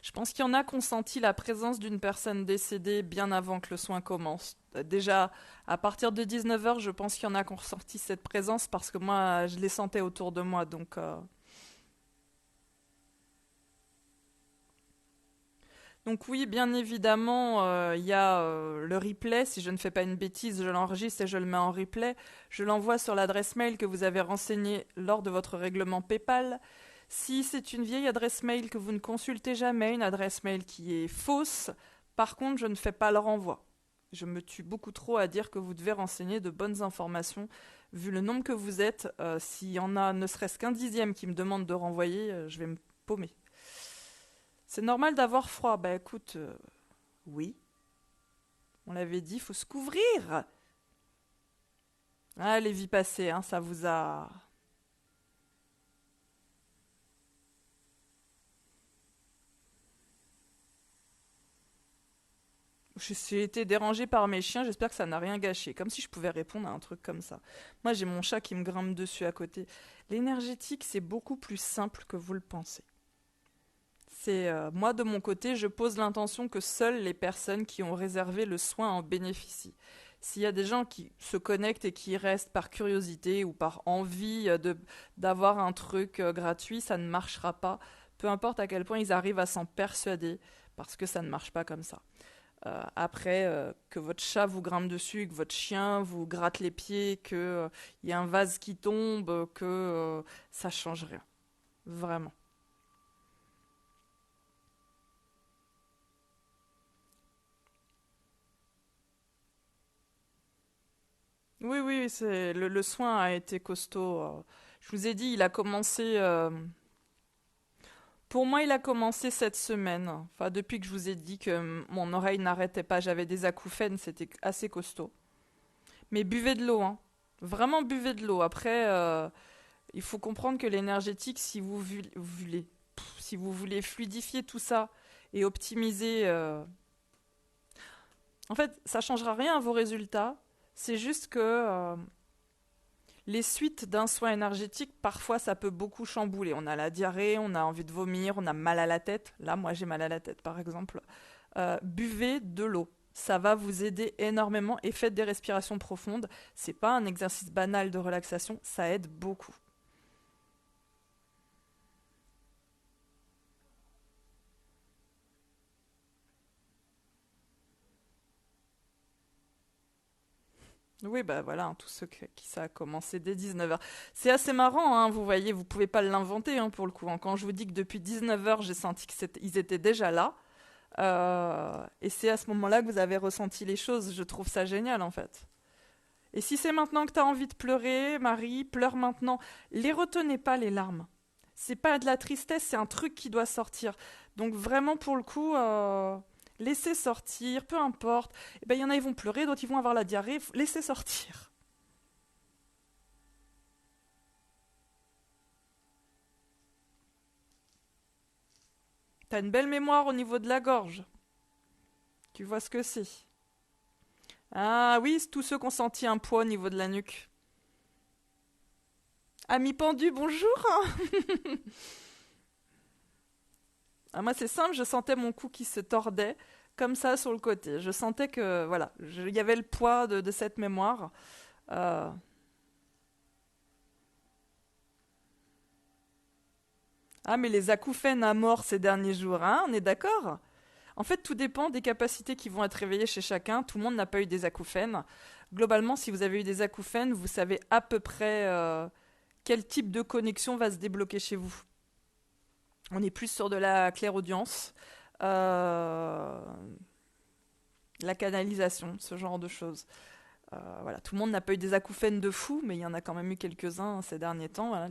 Je pense qu'il y en a qui ont senti la présence d'une personne décédée bien avant que le soin commence. Déjà, à partir de 19h, je pense qu'il y en a qui ont ressenti cette présence parce que moi, je les sentais autour de moi. Donc oui, bien évidemment, il y a le replay. Si je ne fais pas une bêtise, je l'enregistre et je le mets en replay. Je l'envoie sur l'adresse mail que vous avez renseignée lors de votre règlement PayPal. Si c'est une vieille adresse mail que vous ne consultez jamais, une adresse mail qui est fausse, par contre, je ne fais pas le renvoi. Je me tue beaucoup trop à dire que vous devez renseigner de bonnes informations. Vu le nombre que vous êtes, s'il y en a ne serait-ce qu'un dixième qui me demande de renvoyer, je vais me paumer. C'est normal d'avoir froid. Bah écoute, oui. On l'avait dit, il faut se couvrir. Ah, les vies passées, hein, ça vous a... J'ai été dérangée par mes chiens, j'espère que ça n'a rien gâché. Comme si je pouvais répondre à un truc comme ça. Moi, j'ai mon chat qui me grimpe dessus à côté. L'énergétique, c'est beaucoup plus simple que vous le pensez. Moi, de mon côté, je pose l'intention que seules les personnes qui ont réservé le soin en bénéficient. S'il y a des gens qui se connectent et qui y restent par curiosité ou par envie d'avoir un truc gratuit, ça ne marchera pas. Peu importe à quel point ils arrivent à s'en persuader, parce que ça ne marche pas comme ça. Après, que votre chat vous grimpe dessus, que votre chien vous gratte les pieds, qu'il y a un vase qui tombe, que ça change rien. Vraiment. Oui, oui, le soin a été costaud. Je vous ai dit, il a commencé. Pour moi, il a commencé cette semaine. Enfin, depuis que je vous ai dit que mon oreille n'arrêtait pas, j'avais des acouphènes, c'était assez costaud. Mais buvez de l'eau, hein. Vraiment buvez de l'eau. Après, il faut comprendre que l'énergétique, si vous voulez fluidifier tout ça et optimiser, en fait, ça changera rien à vos résultats. C'est juste que les suites d'un soin énergétique, parfois, ça peut beaucoup chambouler. On a la diarrhée, on a envie de vomir, on a mal à la tête. Là, moi, j'ai mal à la tête, par exemple. Buvez de l'eau. Ça va vous aider énormément et faites des respirations profondes. C'est pas un exercice banal de relaxation, ça aide beaucoup. Oui, bah voilà, hein, tous ceux qui ça a commencé dès 19h. C'est assez marrant, hein, vous voyez, vous pouvez pas l'inventer hein, pour le coup, hein. Quand je vous dis que depuis 19h, j'ai senti qu'ils étaient déjà là, et c'est à ce moment-là que vous avez ressenti les choses, je trouve ça génial en fait. Et si c'est maintenant que tu as envie de pleurer, Marie, pleure maintenant. Les retenez pas les larmes. C'est pas de la tristesse, c'est un truc qui doit sortir. Donc vraiment pour le coup, laissez sortir, peu importe. Eh ben, il y en a, ils vont pleurer, d'autres ils vont avoir la diarrhée. Laissez sortir. T'as une belle mémoire au niveau de la gorge. Tu vois ce que c'est. Ah oui, c'est tous ceux qui ont senti un poids au niveau de la nuque. Ami pendu, bonjour. Ah, moi, c'est simple, je sentais mon cou qui se tordait comme ça sur le côté. Je sentais que, voilà, il y avait le poids de cette mémoire. Euh, Ah, mais les acouphènes à mort ces derniers jours, hein, on est d'accord? En fait, tout dépend des capacités qui vont être réveillées chez chacun. Tout le monde n'a pas eu des acouphènes. Globalement, si vous avez eu des acouphènes, vous savez à peu près quel type de connexion va se débloquer chez vous. On est plus sur de la clairaudience, euh, la canalisation, ce genre de choses. Voilà, tout le monde n'a pas eu des acouphènes de fou, mais il y en a quand même eu quelques-uns ces derniers temps. Voilà,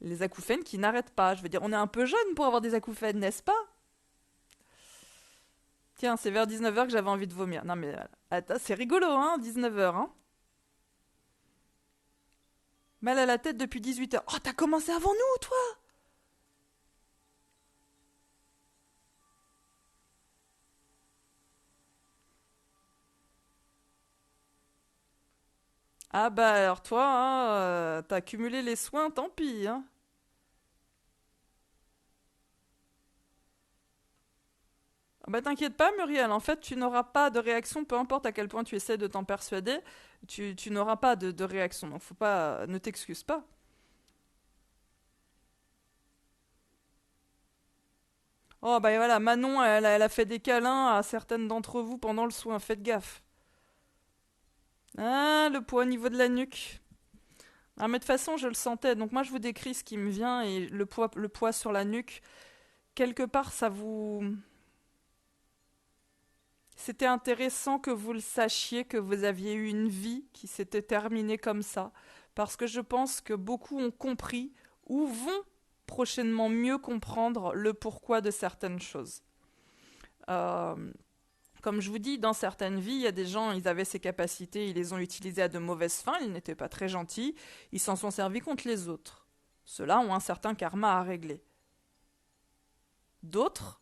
les acouphènes qui n'arrêtent pas. Je veux dire, on est un peu jeune pour avoir des acouphènes, n'est-ce pas? Tiens, c'est vers 19h que j'avais envie de vomir. Non mais, attends, c'est rigolo, hein, 19h, hein. Mal à la tête depuis 18h. Oh, t'as commencé avant nous, toi? Ah bah alors toi, hein, t'as cumulé les soins, tant pis, hein. Ah bah t'inquiète pas, Muriel, en fait, tu n'auras pas de réaction, peu importe à quel point tu essaies de t'en persuader, tu n'auras pas de réaction, donc faut pas, ne t'excuse pas. Oh bah voilà, Manon, elle a fait des câlins à certaines d'entre vous pendant le soin, faites gaffe. Ah, le poids au niveau de la nuque. Ah mais de toute façon, je le sentais, donc moi je vous décris ce qui me vient, et le poids sur la nuque, quelque part, ça vous... C'était intéressant que vous le sachiez, que vous aviez eu une vie qui s'était terminée comme ça, parce que je pense que beaucoup ont compris ou vont prochainement mieux comprendre le pourquoi de certaines choses. Euh, Comme je vous dis, dans certaines vies, il y a des gens, ils avaient ces capacités, ils les ont utilisées à de mauvaises fins, ils n'étaient pas très gentils, ils s'en sont servis contre les autres. Ceux-là ont un certain karma à régler. D'autres,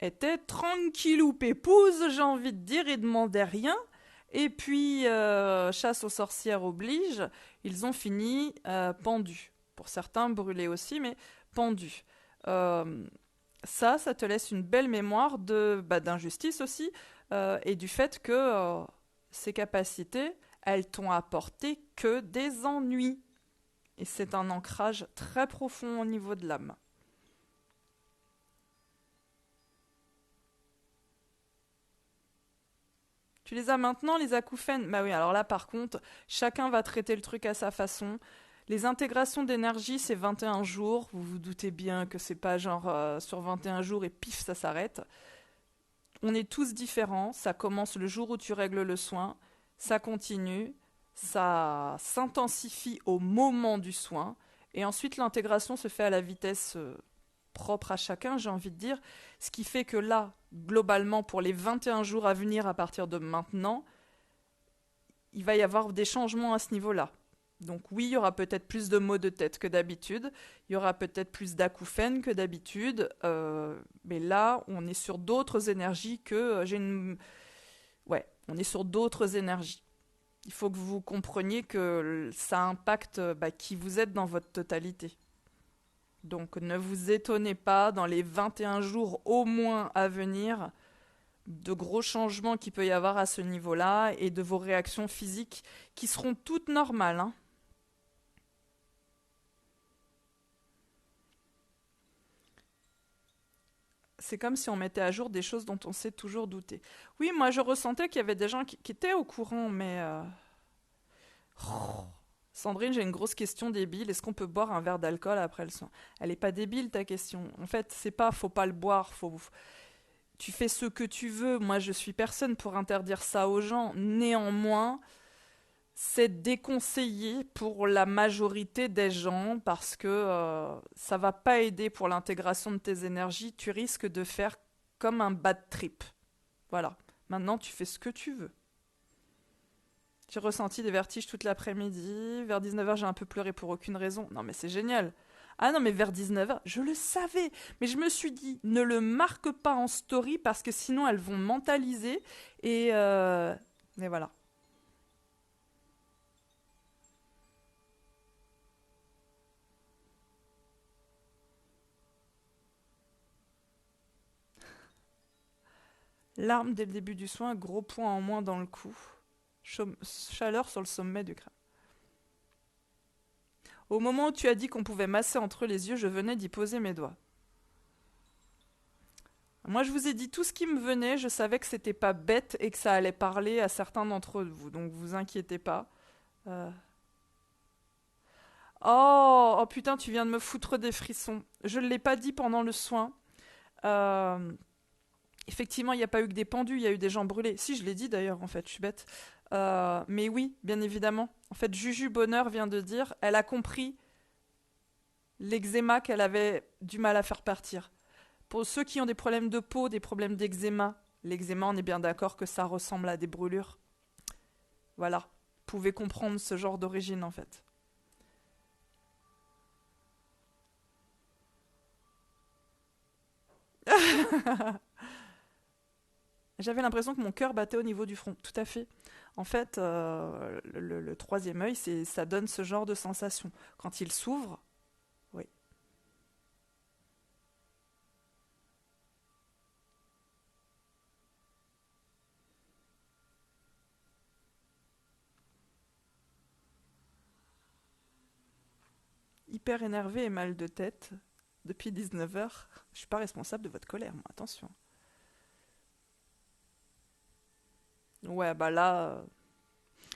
était tranquillou pépouze, j'ai envie de dire, ils demandaient rien. Et puis, chasse aux sorcières oblige, ils ont fini pendus. Pour certains, brûlés aussi, mais pendus. Euh, ça te laisse une belle mémoire d'injustice aussi, et du fait que ces capacités, elles t'ont apporté que des ennuis. Et c'est un ancrage très profond au niveau de l'âme. Tu les as maintenant, les acouphènes? Bah oui, alors là par contre, chacun va traiter le truc à sa façon. Les intégrations d'énergie, c'est 21 jours. Vous vous doutez bien que c'est pas genre sur 21 jours et pif, ça s'arrête. On est tous différents. Ça commence le jour où tu règles le soin. Ça continue. Ça s'intensifie au moment du soin. Et ensuite, l'intégration se fait à la vitesse propre à chacun, j'ai envie de dire. Ce qui fait que là, globalement, pour les 21 jours à venir à partir de maintenant, il va y avoir des changements à ce niveau-là. Donc oui, il y aura peut-être plus de maux de tête que d'habitude, il y aura peut-être plus d'acouphènes que d'habitude, mais là, on est sur d'autres énergies que Ouais, on est sur d'autres énergies. Il faut que vous compreniez que ça impacte qui vous êtes dans votre totalité. Donc ne vous étonnez pas, dans les 21 jours au moins à venir, de gros changements qu'il peut y avoir à ce niveau-là et de vos réactions physiques qui seront toutes normales, hein. C'est comme si on mettait à jour des choses dont on s'est toujours douté. Oui, moi je ressentais qu'il y avait des gens qui étaient au courant, mais... Oh. Sandrine, j'ai une grosse question débile. Est-ce qu'on peut boire un verre d'alcool après le soin? Elle est pas débile ta question. En fait, c'est pas faut pas le boire, tu fais ce que tu veux. Moi, je suis personne pour interdire ça aux gens. Néanmoins, c'est déconseillé pour la majorité des gens parce que ça va pas aider pour l'intégration de tes énergies. Tu risques de faire comme un bad trip. Voilà. Maintenant, tu fais ce que tu veux. J'ai ressenti des vertiges toute l'après-midi. Vers 19h, j'ai un peu pleuré pour aucune raison. Non, mais c'est génial. Ah non, mais vers 19h, je le savais. Mais je me suis dit, ne le marque pas en story parce que sinon elles vont mentaliser. Et voilà. Larmes dès le début du soin, gros point en moins dans le cou. Chaleur sur le sommet du crâne. Au moment où tu as dit qu'on pouvait masser entre les yeux, je venais d'y poser mes doigts. Moi, je vous ai dit tout ce qui me venait. Je savais que c'était pas bête et que ça allait parler à certains d'entre vous. Donc, vous inquiétez pas. Euh, oh putain, tu viens de me foutre des frissons. Je ne l'ai pas dit pendant le soin. Euh, Effectivement, il n'y a pas eu que des pendus, il y a eu des gens brûlés. Si, je l'ai dit d'ailleurs, en fait, je suis bête. Mais oui, bien évidemment. En fait, Juju Bonheur vient de dire, elle a compris l'eczéma qu'elle avait du mal à faire partir. Pour ceux qui ont des problèmes de peau, des problèmes d'eczéma, l'eczéma, on est bien d'accord que ça ressemble à des brûlures. Voilà. Vous pouvez comprendre ce genre d'origine, en fait. J'avais l'impression que mon cœur battait au niveau du front, tout à fait. En fait, le troisième œil, ça donne ce genre de sensation. Quand il s'ouvre, oui. Hyper énervé et mal de tête depuis 19h. Je suis pas responsable de votre colère, moi, attention. Ouais, bah là.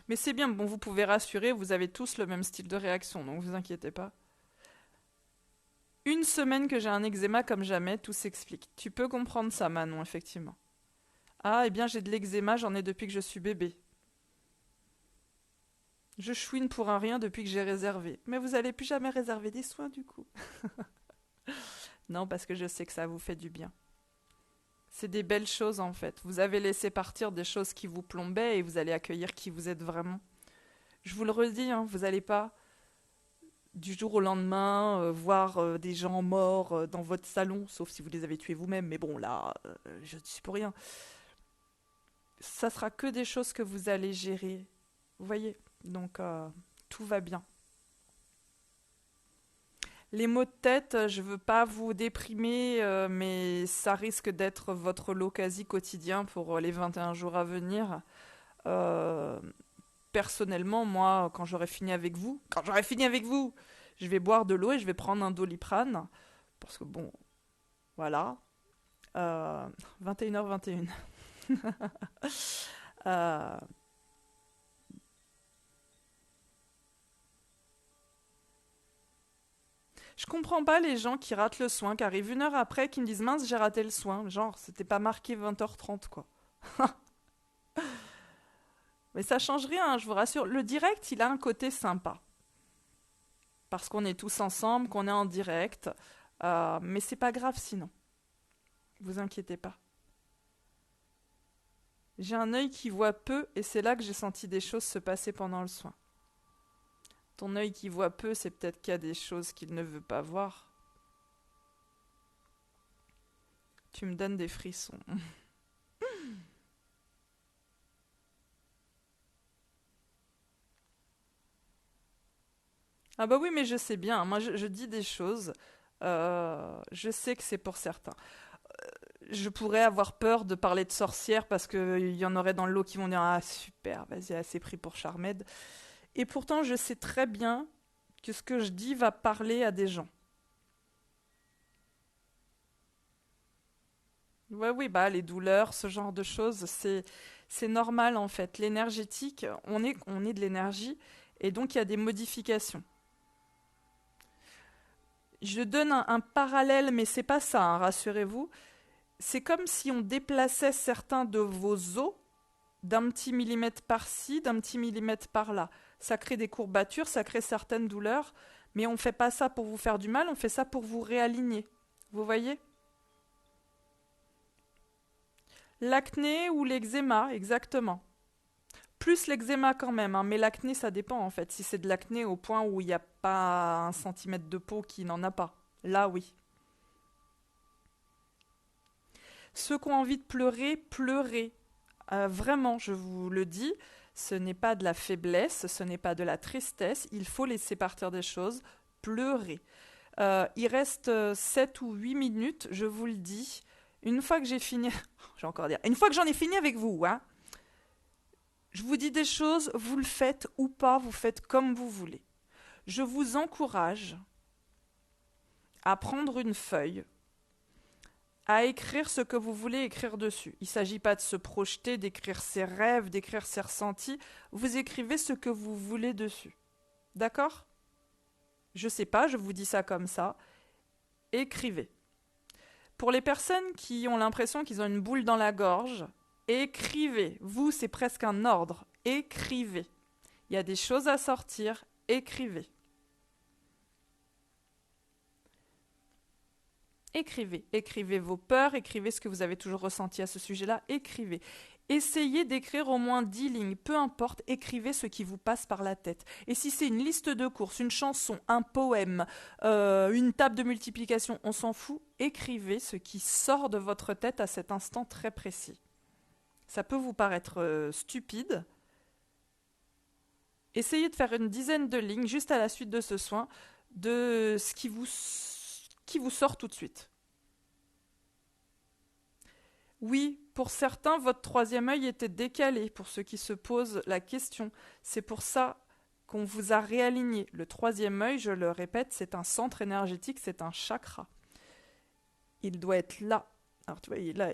Mais c'est bien, bon, vous pouvez rassurer, vous avez tous le même style de réaction, donc vous inquiétez pas. Une semaine que j'ai un eczéma comme jamais, tout s'explique. Tu peux comprendre ça, Manon, effectivement. Ah, eh bien, j'ai de l'eczéma, j'en ai depuis que je suis bébé. Je chouine pour un rien depuis que j'ai réservé. Mais vous allez plus jamais réserver des soins, du coup. Non, parce que je sais que ça vous fait du bien. C'est des belles choses, en fait. Vous avez laissé partir des choses qui vous plombaient et vous allez accueillir qui vous êtes vraiment. Je vous le redis, hein, vous n'allez pas du jour au lendemain, voir des gens morts dans votre salon, sauf si vous les avez tués vous-même, mais bon, là, je ne suis pour rien. Ça sera que des choses que vous allez gérer. Vous voyez? Donc, tout va bien. Les maux de tête, je veux pas vous déprimer, mais ça risque d'être votre lot quasi quotidien pour les 21 jours à venir. Euh, Personnellement, moi, quand j'aurai fini avec vous, je vais boire de l'eau et je vais prendre un Doliprane. Parce que bon, voilà. 21h21. Euh, je comprends pas les gens qui ratent le soin, qui arrivent une heure après, qui me disent mince, j'ai raté le soin. Genre, c'était pas marqué 20h30, quoi. Mais ça change rien, hein, je vous rassure. Le direct, il a un côté sympa. Parce qu'on est tous ensemble, qu'on est en direct. Mais c'est pas grave sinon. Vous inquiétez pas. J'ai un œil qui voit peu et c'est là que j'ai senti des choses se passer pendant le soin. Ton œil qui voit peu, c'est peut-être qu'il y a des choses qu'il ne veut pas voir. Tu me donnes des frissons. Ah bah oui, mais je sais bien. Moi, je dis des choses. Je sais que c'est pour certains. Je pourrais avoir peur de parler de sorcières parce qu'il y en aurait dans le lot qui vont dire ah super, vas-y, assez pris pour Charmed. Et pourtant, je sais très bien que ce que je dis va parler à des gens. Ouais, oui, bah les douleurs, ce genre de choses, c'est normal en fait. L'énergétique, on est de l'énergie et donc il y a des modifications. Je donne un parallèle, mais c'est pas ça, hein, rassurez-vous. C'est comme si on déplaçait certains de vos os d'un petit millimètre par-ci, d'un petit millimètre par-là. Ça crée des courbatures, ça crée certaines douleurs, mais on ne fait pas ça pour vous faire du mal, on fait ça pour vous réaligner. Vous voyez? L'acné ou l'eczéma, exactement. Plus l'eczéma quand même, hein, mais l'acné ça dépend en fait. Si c'est de l'acné au point où il n'y a pas un centimètre de peau qui n'en a pas, là oui. Ceux qui ont envie de pleurer, pleurez. Vraiment, je vous le dis, ce n'est pas de la faiblesse, ce n'est pas de la tristesse, il faut laisser partir des choses, pleurer. Il reste 7 ou 8 minutes, je vous le dis. Une fois que j'ai fini, je vais encore dire, une fois que j'en ai fini avec vous, hein, je vous dis des choses, vous le faites ou pas, vous faites comme vous voulez. Je vous encourage à prendre une feuille, à écrire ce que vous voulez écrire dessus. Il ne s'agit pas de se projeter, d'écrire ses rêves, d'écrire ses ressentis. Vous écrivez ce que vous voulez dessus. D'accord? Je sais pas, je vous dis ça comme ça. Écrivez. Pour les personnes qui ont l'impression qu'ils ont une boule dans la gorge, écrivez. Vous, c'est presque un ordre. Écrivez. Il y a des choses à sortir. Écrivez. Écrivez. Écrivez vos peurs, écrivez ce que vous avez toujours ressenti à ce sujet-là. Écrivez. Essayez d'écrire au moins 10 lignes, peu importe, écrivez ce qui vous passe par la tête. Et si c'est une liste de courses, une chanson, un poème, une table de multiplication, on s'en fout, écrivez ce qui sort de votre tête à cet instant très précis. Ça peut vous paraître stupide. Essayez de faire une dizaine de lignes juste à la suite de ce soin de ce qui vous sort tout de suite. Oui, pour certains, votre troisième œil était décalé, pour ceux qui se posent la question. C'est pour ça qu'on vous a réaligné. Le troisième œil, je le répète, c'est un centre énergétique, c'est un chakra. Il doit être là. Alors tu vois, il est là,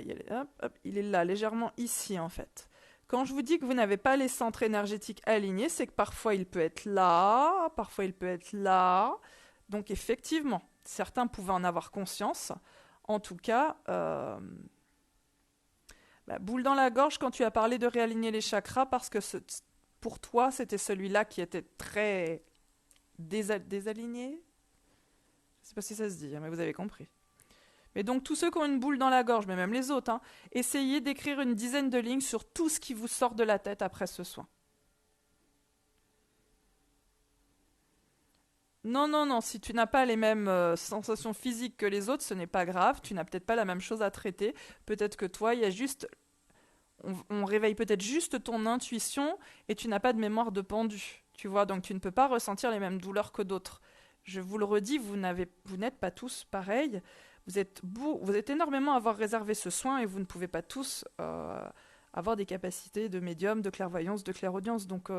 il est là, légèrement ici en fait. Quand je vous dis que vous n'avez pas les centres énergétiques alignés, c'est que parfois il peut être là, parfois il peut être là. Donc effectivement, certains pouvaient en avoir conscience. En tout cas, boule dans la gorge quand tu as parlé de réaligner les chakras, parce que pour toi, c'était celui-là qui était très désaligné. Je ne sais pas si ça se dit, hein, mais vous avez compris. Mais donc tous ceux qui ont une boule dans la gorge, mais même les autres, hein, essayez d'écrire une dizaine de lignes sur tout ce qui vous sort de la tête après ce soin. Non, non, non, si tu n'as pas les mêmes sensations physiques que les autres, ce n'est pas grave, tu n'as peut-être pas la même chose à traiter. Peut-être que toi, il y a juste on réveille peut-être juste ton intuition et tu n'as pas de mémoire de pendu. Tu vois, donc tu ne peux pas ressentir les mêmes douleurs que d'autres. Je vous le redis, vous n'êtes pas tous pareils. Vous êtes énormément à avoir réservé ce soin et vous ne pouvez pas tous avoir des capacités de médium, de clairvoyance, de clairaudience. Donc,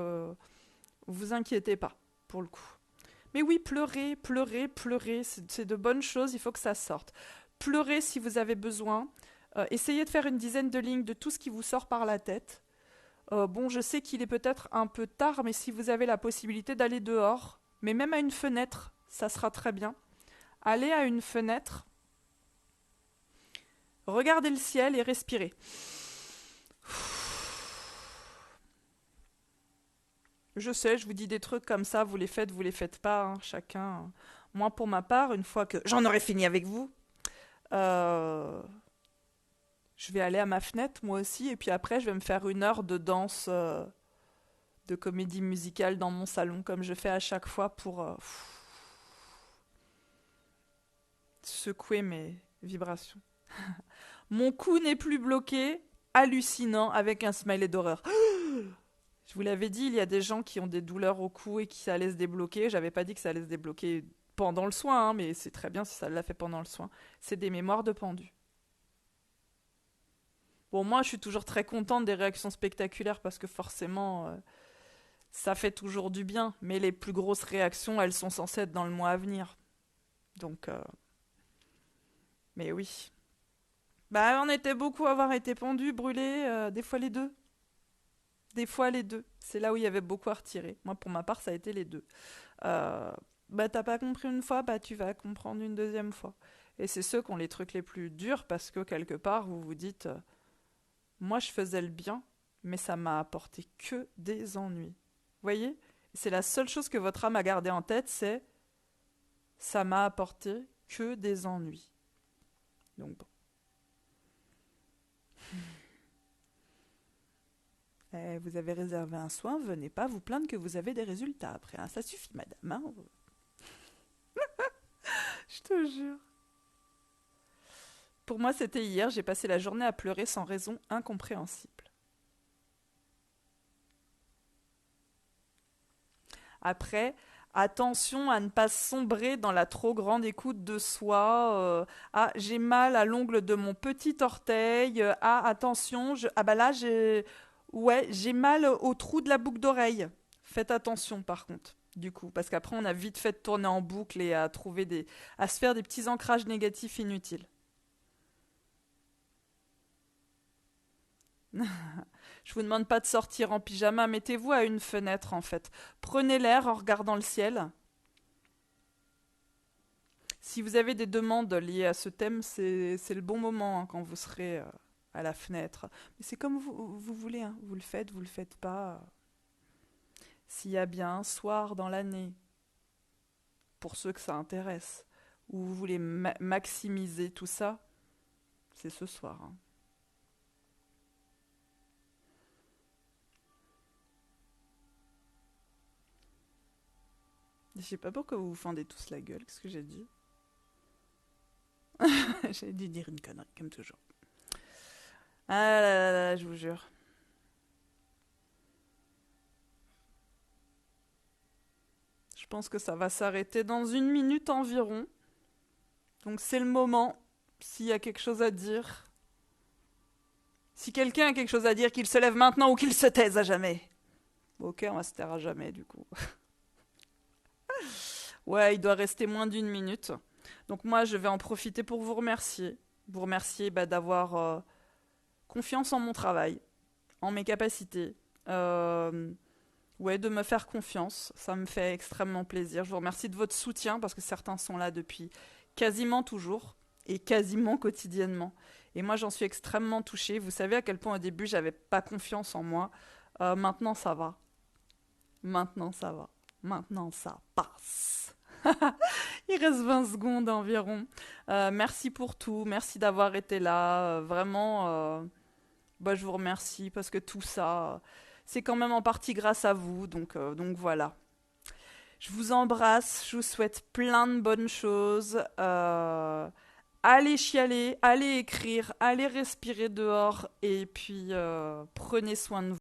vous inquiétez pas pour le coup. Mais oui, pleurez, pleurez, pleurez, c'est de bonnes choses, il faut que ça sorte. Pleurez si vous avez besoin. Essayez de faire une dizaine de lignes de tout ce qui vous sort par la tête. Bon, je sais qu'il est peut-être un peu tard, mais si vous avez la possibilité d'aller dehors, mais même à une fenêtre, ça sera très bien. Allez à une fenêtre, regardez le ciel et respirez. Je sais, je vous dis des trucs comme ça, vous les faites pas, hein, chacun. Moi, pour ma part, une fois que j'en aurai fini avec vous, euh, je vais aller à ma fenêtre, moi aussi, et puis après, je vais me faire une heure de danse, de comédie musicale dans mon salon, comme je fais à chaque fois pour secouer mes vibrations. Mon cou n'est plus bloqué, hallucinant, avec un smiley d'horreur. Je vous l'avais dit, il y a des gens qui ont des douleurs au cou et qui ça allait se débloquer. J'avais pas dit que ça allait se débloquer pendant le soin, hein, mais c'est très bien si ça l'a fait pendant le soin. C'est des mémoires de pendus. Bon, moi, je suis toujours très contente des réactions spectaculaires parce que forcément, ça fait toujours du bien. Mais les plus grosses réactions, elles sont censées être dans le mois à venir. Donc, mais oui. Bah, on était beaucoup à avoir été pendus, brûlés, des fois les deux. Des fois les deux. C'est là où il y avait beaucoup à retirer. Moi, pour ma part, ça a été les deux. Euh, Bah, t'as pas compris une fois, bah, tu vas comprendre une deuxième fois. Et c'est ceux qui ont les trucs les plus durs parce que quelque part, vous vous dites, moi, je faisais le bien, mais ça m'a apporté que des ennuis. Vous voyez? C'est la seule chose que votre âme a gardée en tête, c'est ça m'a apporté que des ennuis. Donc bon. Vous avez réservé un soin, venez pas vous plaindre que vous avez des résultats après, hein. Ça suffit, madame, hein. Je te jure. Pour moi, c'était hier, j'ai passé la journée à pleurer sans raison incompréhensible. Après, attention à ne pas sombrer dans la trop grande écoute de soi. Ah, j'ai mal à l'ongle de mon petit orteil. Ah, attention, ah bah là, ouais, j'ai mal au trou de la boucle d'oreille. Faites attention par contre, du coup, parce qu'après, on a vite fait de tourner en boucle et à se faire des petits ancrages négatifs inutiles. Je vous demande pas de sortir en pyjama, mettez-vous à une fenêtre en fait. Prenez l'air en regardant le ciel. Si vous avez des demandes liées à ce thème, c'est le bon moment, hein, quand vous serez à la fenêtre. Mais c'est comme vous voulez, hein. Vous le faites pas. S'il y a bien un soir dans l'année, pour ceux que ça intéresse, où vous voulez maximiser tout ça, c'est ce soir, hein. Je sais pas pourquoi vous vous fendez tous la gueule, qu'est-ce que j'ai dit? J'ai dû dire une connerie, comme toujours. Ah là là là, je vous jure. Je pense que ça va s'arrêter dans une minute environ. Donc c'est le moment. S'il y a quelque chose à dire. Si quelqu'un a quelque chose à dire, qu'il se lève maintenant ou qu'il se taise à jamais. Ok, on va se taire à jamais du coup. Ouais, il doit rester moins d'une minute. Donc moi, je vais en profiter pour vous remercier. Vous remercier, bah, d'avoir confiance en mon travail, en mes capacités. Ouais, de me faire confiance. Ça me fait extrêmement plaisir. Je vous remercie de votre soutien parce que certains sont là depuis quasiment toujours et quasiment quotidiennement. Et moi, j'en suis extrêmement touchée. Vous savez à quel point au début, j'avais pas confiance en moi. Maintenant, ça va. Maintenant, ça va. Maintenant, ça passe. Il reste 20 secondes environ. Merci pour tout. Merci d'avoir été là. Vraiment, bah, je vous remercie parce que tout ça, c'est quand même en partie grâce à vous. Donc voilà. Je vous embrasse, je vous souhaite plein de bonnes choses. Allez chialer, allez écrire, allez respirer dehors et puis prenez soin de vous.